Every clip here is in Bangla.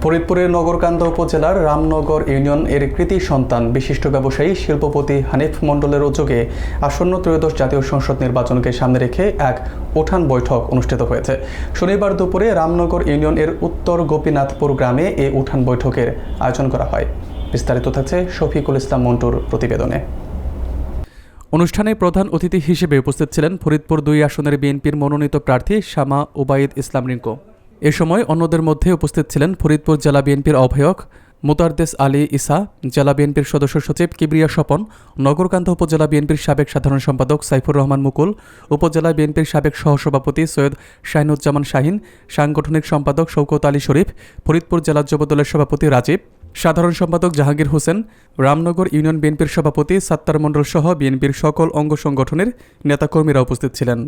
ফরিদপুরের নগরকান্দা উপজেলার রামনগর ইউনিয়ন এর কৃতি সন্তান বিশিষ্ট ব্যবসায়ী শিল্পপতি হানিফ মণ্ডলের উদ্যোগে আসন্ন ত্রয়োদশ জাতীয় সংসদ নির্বাচনকে সামনে রেখে এক উঠান বৈঠক অনুষ্ঠিত হয়েছে। শনিবার দুপুরে রামনগর ইউনিয়ন এর উত্তর গোপীনাথপুর গ্রামে এই উঠান বৈঠকের আয়োজন করা হয়। বিস্তারিত থাকছে শফিকুল ইসলাম মন্টুর প্রতিবেদনে। অনুষ্ঠানে প্রধান অতিথি হিসেবে উপস্থিত ছিলেন ফরিদপুর 2 আসনের বিএনপির মনোনীত প্রার্থী শামা ওবায়দ ইসলাম রিঙ্কু। এ সময় অন্যদের মধ্যে উপস্থিত ছিলেন ফরিদপুর জেলা বিএনপির আহ্বায়ক মোতারদেস আলী ইসা, জেলা বিএনপির সদস্য সচিব কিবরিয়া স্বপন, নগরকান্দা উপজেলা বিএনপির সাবেক সাধারণ সম্পাদক সাইফুর রহমান মুকুল, উপজেলা বিএনপির সাবেক সহসভাপতি সৈয়দ শাহিনুজ্জামান শাহিন, সাংগঠনিক সম্পাদক শওকত আলী শরীফ, ফরিদপুর জেলা যুবদলের সভাপতি রাজীব, সাধারণ সম্পাদক জাহাঙ্গীর হোসেন, রামনগর ইউনিয়ন বিএনপির সভাপতি সাত্তার মণ্ডল সহ বিএনপির সকল অঙ্গ সংগঠনের নেতাকর্মীরা উপস্থিত ছিলেন।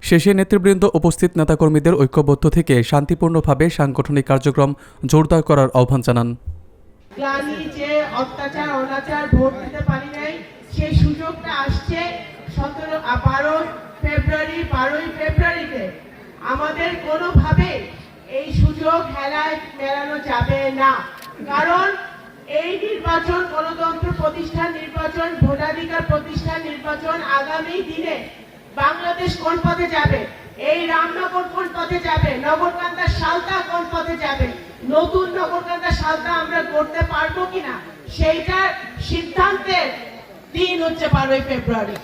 শেষে নেতৃবৃন্দ উপস্থিত নেতাকর্মীদের ঐক্যবদ্ধ থেকে শান্তিপূর্ণভাবে সাংগঠনিক কার্যক্রম জোরদার করার আহ্বান জানান। যে অত্যাচার অনাচার ভোট দিতে পারি নাই, সেই সুযোগটা আসছে 12 ফেব্রুয়ারিতে। আমাদের কোনোভাবে এই সুযোগ হেলায় মেলানো যাবে না, কারণ এই নির্বাচন গণতন্ত্র প্রতিষ্ঠান নির্বাচন, ভোটাধিকার প্রতিষ্ঠান নির্বাচন। আগামী দিনে বাংলাদেশ কোন পথে যাবে, এই রামনগর কোন পথে যাবে, নগরকান্দা সালতা কোন পথে যাবে, নতুন নগরকান্দা সালতা আমরা করতে পারবো কিনা, সেইটার সিদ্ধান্তের দিন হচ্ছে 12 ফেব্রুয়ারি।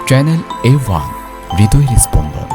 চ্যানেল A1 হৃদয়ের স্পন্দন।